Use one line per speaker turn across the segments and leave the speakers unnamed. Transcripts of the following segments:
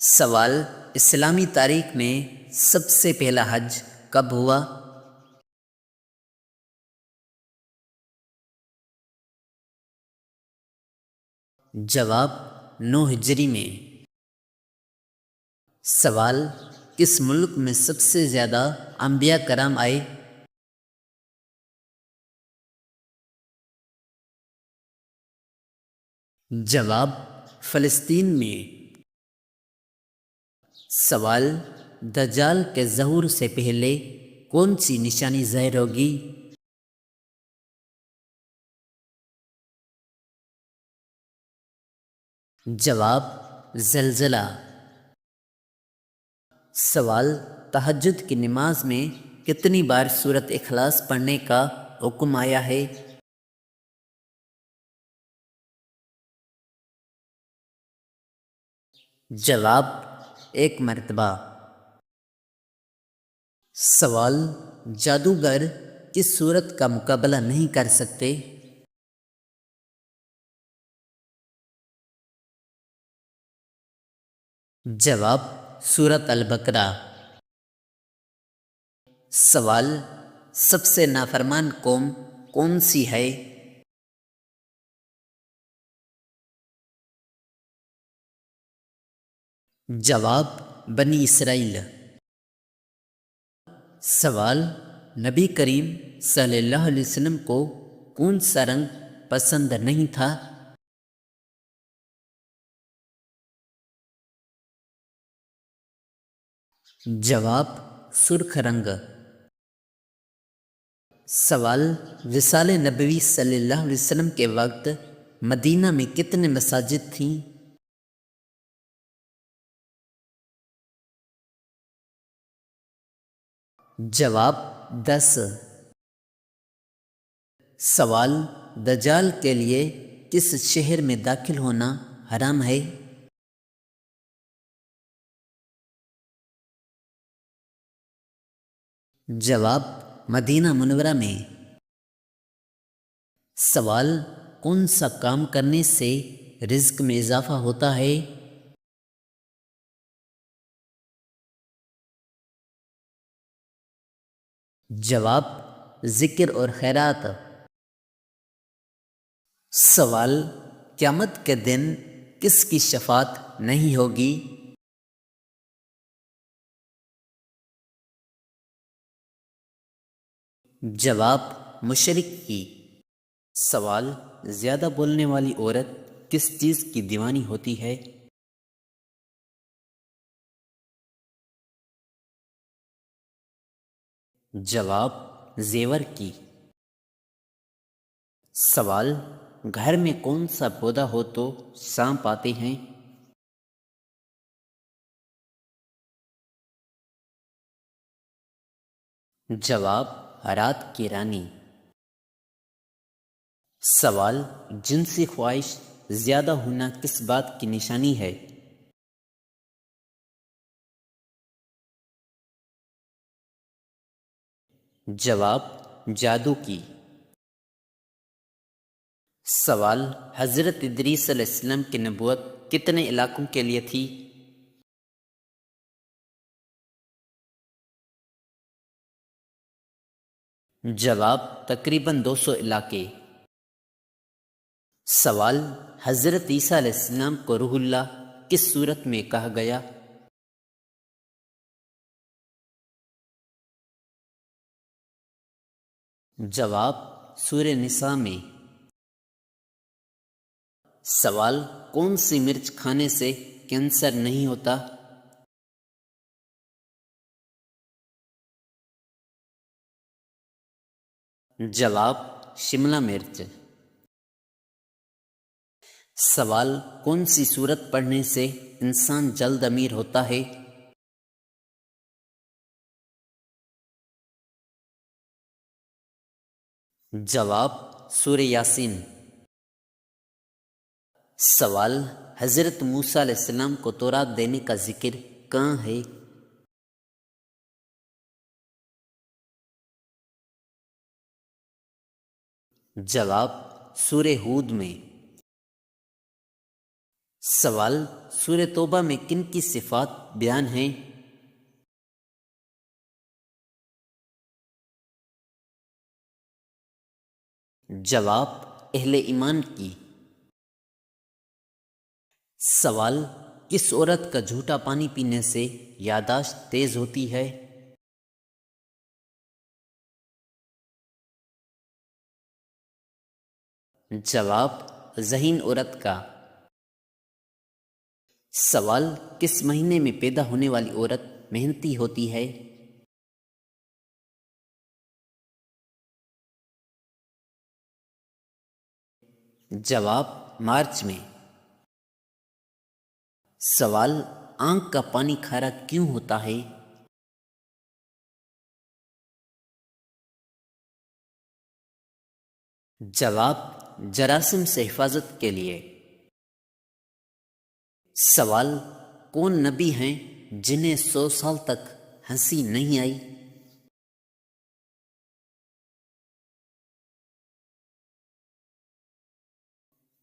سوال: اسلامی تاریخ میں سب سے پہلا حج کب ہوا؟ جواب: 9 ہجری میں۔ سوال: کس ملک میں سب سے زیادہ انبیاء کرام آئے؟ جواب: فلسطین میں۔ سوال: دجال کے ظہور سے پہلے کون سی نشانی ظاہر ہوگی؟ جواب: زلزلہ۔ سوال: تہجد کی نماز میں کتنی بار سورۃ اخلاص پڑھنے کا حکم آیا ہے؟ جواب: 1 مرتبہ۔ سوال: جادوگر کس صورت کا مقابلہ نہیں کر سکتے؟ جواب: سورۃ البقرہ۔ سوال: سب سے نافرمان قوم کون سی ہے؟ جواب: بنی اسرائیل۔ سوال: نبی کریم صلی اللہ علیہ وسلم کو کون سا رنگ پسند نہیں تھا؟ جواب: سرخ رنگ۔ سوال: وصال نبوی صلی اللہ علیہ وسلم کے وقت مدینہ میں کتنے مساجد تھیں؟ جواب: 10۔ سوال: دجال کے لیے کس شہر میں داخل ہونا حرام ہے؟ جواب: مدینہ منورہ میں۔ سوال: کون سا کام کرنے سے رزق میں اضافہ ہوتا ہے؟ جواب: ذکر اور خیرات۔ سوال: قیامت کے دن کس کی شفاعت نہیں ہوگی؟ جواب: مشرک کی۔ سوال: زیادہ بولنے والی عورت کس چیز کی دیوانی ہوتی ہے؟ جواب: زیور کی۔ سوال: گھر میں کون سا پودا ہو تو سانپ آتے ہیں؟ جواب: رات کی رانی۔ سوال: جنسی خواہش زیادہ ہونا کس بات کی نشانی ہے؟ جواب: جادو کی۔ سوال: حضرت ادریس علیہ السلام کی نبوت کتنے علاقوں کے لیے تھی؟ جواب: تقریباً 200 علاقے۔ سوال: حضرت عیسیٰ علیہ السلام کو روح اللہ کس صورت میں کہا گیا؟ جواب: سورہ نساء میں۔ سوال: کون سی مرچ کھانے سے کینسر نہیں ہوتا؟ جواب: شملہ مرچ۔ سوال: کون سی سورت پڑھنے سے انسان جلد امیر ہوتا ہے؟ جواب: سورہ یاسین۔ سوال: حضرت موسیٰ علیہ السلام کو تورات دینے کا ذکر کہاں ہے؟ جواب: سورہ ہود میں۔ سوال، سورہ توبہ میں کن کی صفات بیان ہیں؟ جواب، اہل ایمان کی۔ سوال، کس عورت کا جھوٹا پانی پینے سے یادداشت تیز ہوتی ہے؟ جواب، ذہین عورت کا۔ سوال، کس مہینے میں پیدا ہونے والی عورت محنتی ہوتی ہے؟ جواب، مارچ میں۔ سوال، آنکھ کا پانی کھارا کیوں ہوتا ہے؟ جواب، جراثیم سے حفاظت کے لیے۔ سوال، کون نبی ہیں جنہیں 100 سال تک ہنسی نہیں آئی؟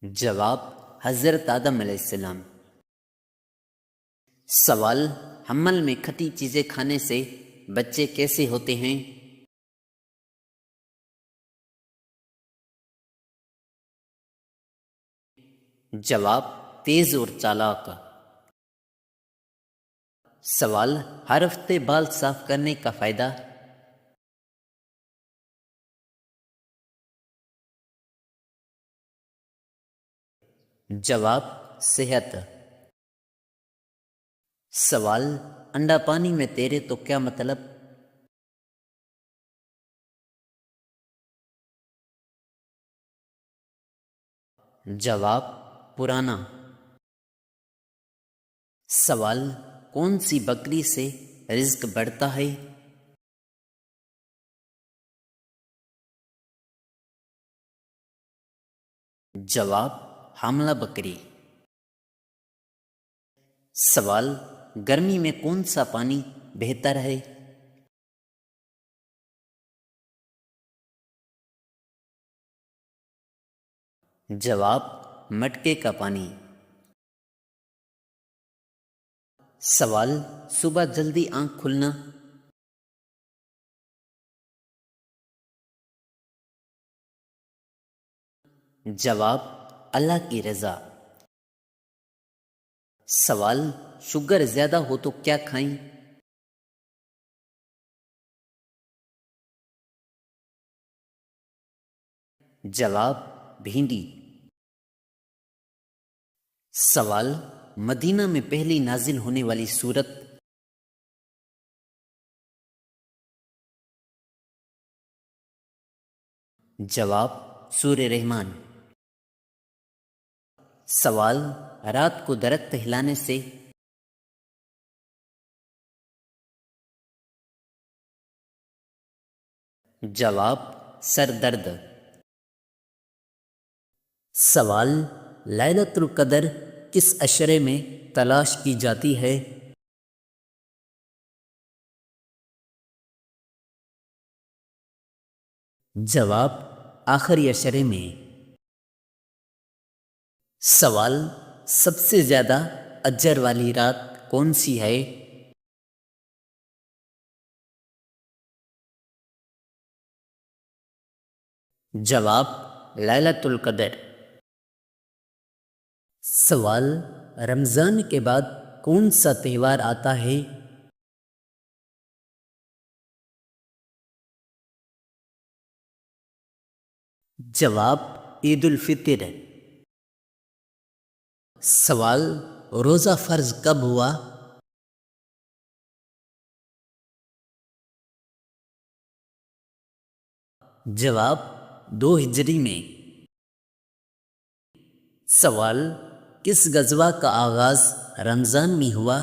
جواب، حضرت آدم علیہ السلام۔ سوال، حمل میں کھٹی چیزیں کھانے سے بچے کیسے ہوتے ہیں؟ جواب، تیز اور چالاک۔ سوال، ہر ہفتے بال صاف کرنے کا فائدہ؟ جواب، صحت۔ سوال، انڈا پانی میں تیرے تو کیا مطلب؟ جواب، پرانا۔ سوال، کون سی بکری سے رزق بڑھتا ہے؟ جواب، حاملہ بکری۔ سوال، گرمی میں کون سا پانی بہتر ہے؟ جواب، مٹکے کا پانی۔ سوال، صبح جلدی آنکھ کھلنا؟ جواب، اللہ کی رضا۔ سوال، شوگر زیادہ ہو تو کیا کھائیں؟ جواب، بھنڈی۔ سوال، مدینہ میں پہلی نازل ہونے والی سورت؟ جواب، سورہ رحمان۔ سوال، رات کو درخت ہلانے سے؟ جواب، سر درد۔ سوال، لیلۃ القدر کس عشرے میں تلاش کی جاتی ہے؟ جواب، آخری عشرے میں۔ سوال، سب سے زیادہ اجر والی رات کون سی ہے؟ جواب، لیلۃ القدر۔ سوال، رمضان کے بعد کون سا تہوار آتا ہے؟ جواب، عید الفطر۔ سوال، روزہ فرض کب ہوا؟ جواب، 2 ہجری میں۔ سوال، کس غزوہ کا آغاز رمضان میں ہوا؟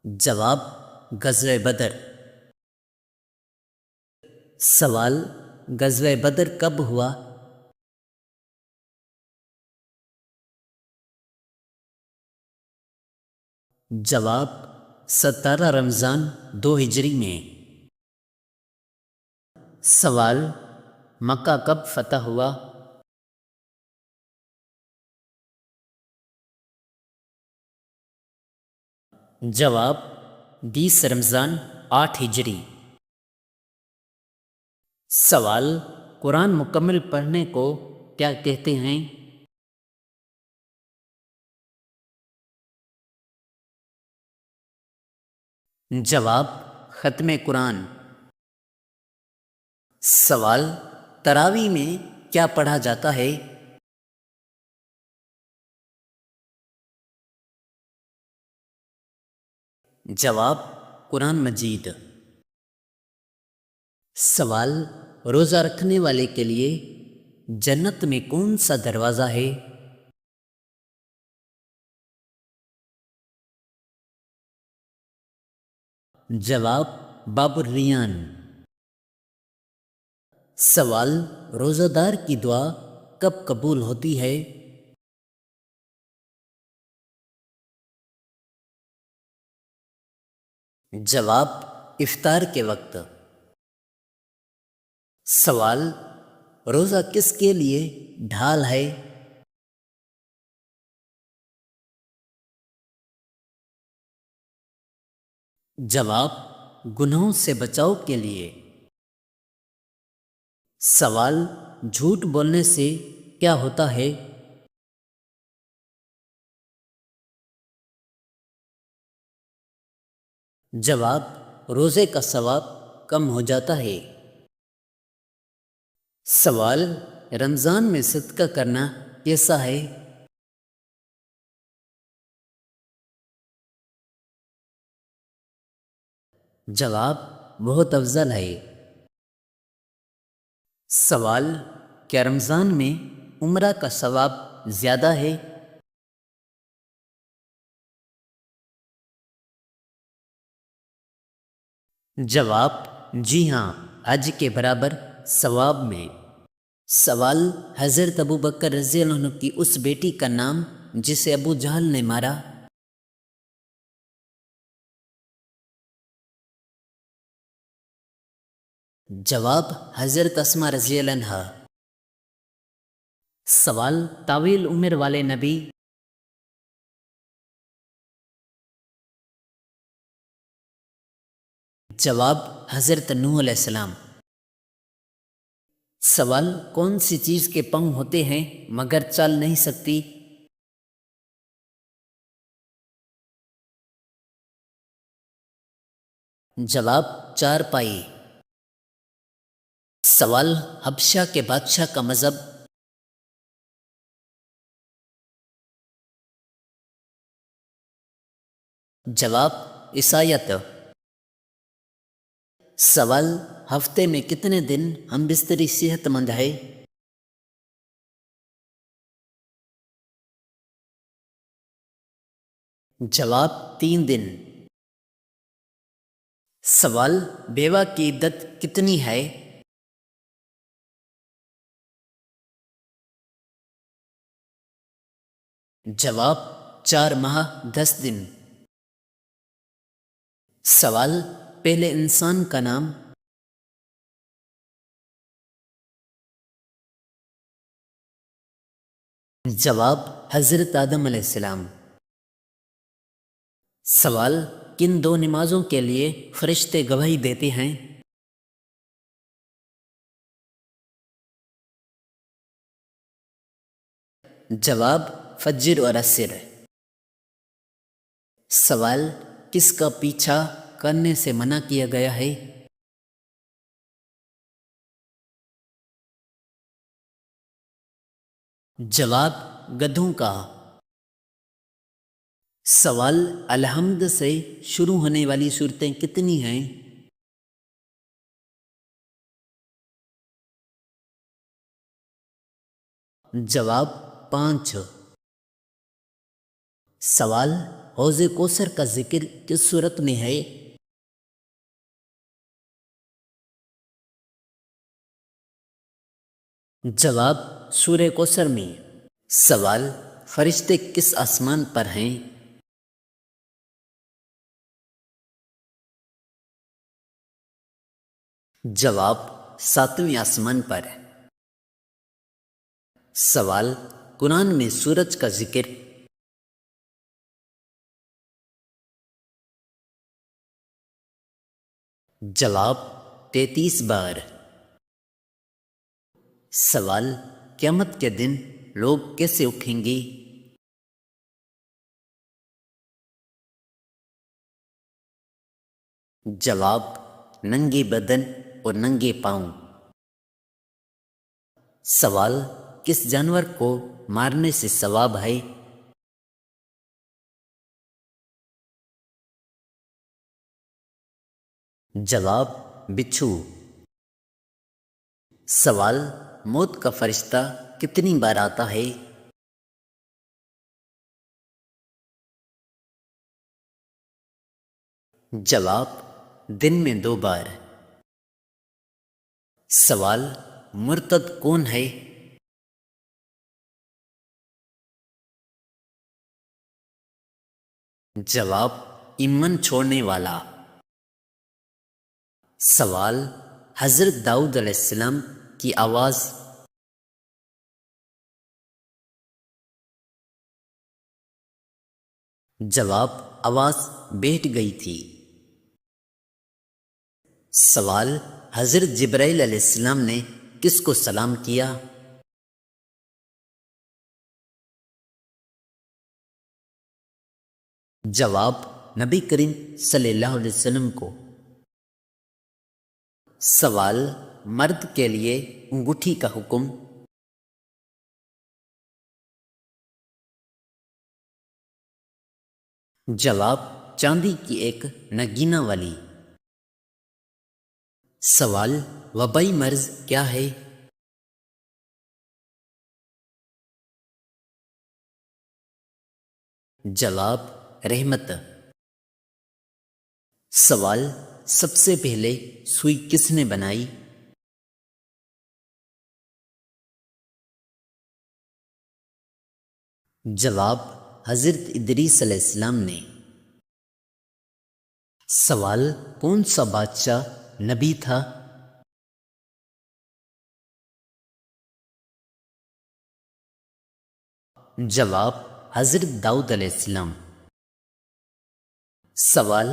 جواب، غزوہ بدر۔ سوال، غزوہ بدر کب ہوا؟ جواب، 17 رمضان 2 ہجری میں۔ سوال، مکہ کب فتح ہوا؟ جواب 20 رمضان 8 ہجری۔ سوال قرآن مکمل پڑھنے کو کیا کہتے ہیں؟ جواب ختم قرآن۔ سوال تراویح میں کیا پڑھا جاتا ہے؟ جواب قرآن مجید۔ سوال روزہ رکھنے والے کے لیے جنت میں کون سا دروازہ ہے؟ جواب باب الریان۔ سوال روزہ دار کی دعا کب قبول ہوتی ہے؟ جواب افطار کے وقت۔ سوال روزہ کس کے لیے ڈھال ہے؟ جواب گناہوں سے بچاؤ کے لیے۔ سوال جھوٹ بولنے سے کیا ہوتا ہے؟ جواب روزے کا ثواب کم ہو جاتا ہے۔ سوال رمضان میں صدقہ کرنا کیسا ہے؟ جواب بہت افضل ہے۔ سوال کیا رمضان میں عمرہ کا ثواب زیادہ ہے؟ جواب جی ہاں، حج کے برابر ثواب میں۔ سوال حضرت ابو بکر رضی اللہ عنہ کی اس بیٹی کا نام جسے ابو جہل نے مارا؟ جواب حضرت اسماء رضی اللہ عنہا۔ سوال طویل عمر والے نبی؟ جواب حضرت نوح علیہ السلام۔ سوال کون سی چیز کے پاؤں ہوتے ہیں مگر چل نہیں سکتی؟ جواب 4 پائی۔ سوال حبشہ کے بادشاہ کا مذہب؟ جواب عیسائیت۔ سوال ہفتے میں کتنے دن ہم بستری صحت مند ہے؟ جواب 3 دن۔ سوال بیوہ کی عدت کتنی ہے؟ جواب 4 ماہ 10 دن۔ سوال پہلے انسان کا نام؟ جواب حضرت آدم علیہ السلام۔ سوال کن 2 نمازوں کے لیے فرشتے گواہی دیتے ہیں؟ جواب فجر اور عصر۔ سوال کس کا پیچھا کرنے سے منع کیا گیا ہے؟ جواب گدھوں کا۔ سوال الحمد سے شروع ہونے والی صورتیں کتنی ہیں؟ جواب 5۔ سوال حوض کوثر کا ذکر کس صورت میں ہے؟ جواب سورہ کوثر میں۔ سوال فرشتے کس آسمان پر ہیں؟ جواب 7ویں آسمان پر۔ سوال، قرآن میں سورج کا ذکر جواب 33 بار۔ سوال، قیامت کے دن لوگ کیسے اٹھیں گے؟ جواب، ننگے بدن اور ننگے پاؤں۔ سوال، کس جانور کو مارنے سے ثواب ہے؟ جواب، بچھو۔ سوال، موت کا فرشتہ کتنی بار آتا ہے؟ جواب، دن میں 2 بار۔ سوال، مرتد کون ہے؟ جواب، ایمان چھوڑنے والا۔ سوال، حضرت داؤد علیہ السلام کی آواز جواب، آواز بیٹھ گئی تھی۔ سوال، حضرت جبرائیل علیہ السلام نے کس کو سلام کیا؟ جواب، نبی کریم صلی اللہ علیہ وسلم کو۔ سوال، مرد کے لیے انگوٹھی کا حکم؟ جواب، چاندی کی ایک نگینہ والی۔ سوال، وبائی مرض کیا ہے؟ جواب، رحمت۔ سوال، سب سے پہلے سوئی کس نے بنائی؟ جواب، حضرت ادریس علیہ السلام نے۔ سوال، کون سا بادشاہ نبی تھا؟ جواب، حضرت داؤد علیہ السلام۔ سوال،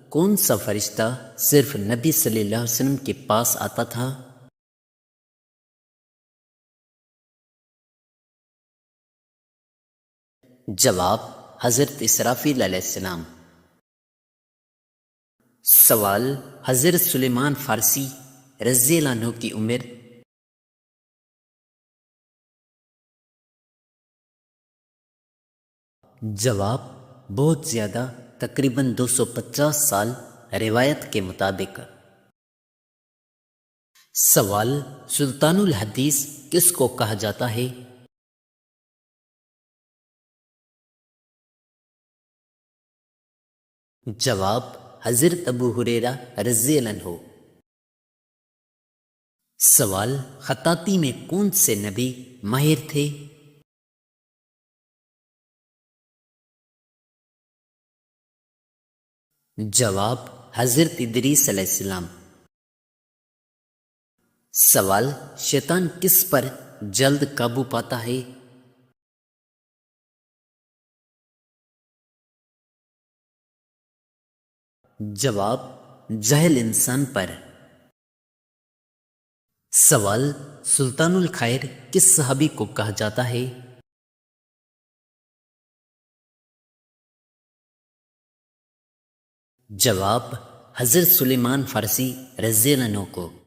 کون سا فرشتہ صرف نبی صلی اللہ علیہ وسلم کے پاس آتا تھا؟ جواب، حضرت اسرافیل علیہ السلام۔ سوال، حضرت سلیمان فارسی رضی اللہ عنہ کی عمر؟ جواب، بہت زیادہ، تقریباً 250 سال روایت کے مطابق۔ سوال، سلطان الحدیث کس کو کہا جاتا ہے؟ جواب، حضرت ابو ہریرہ رضی اللہ عنہ۔ سوال، خطاطی میں کون سے نبی ماہر تھے؟ جواب، حضرت ادریس علیہ السلام۔ سوال، شیطان کس پر جلد قابو پاتا ہے؟ جواب، جاہل انسان پر۔ سوال، سلطان الخیر کس صحابی کو کہا جاتا ہے؟ جواب، حضرت سلیمان فارسی رضی اللہ عنہ کو۔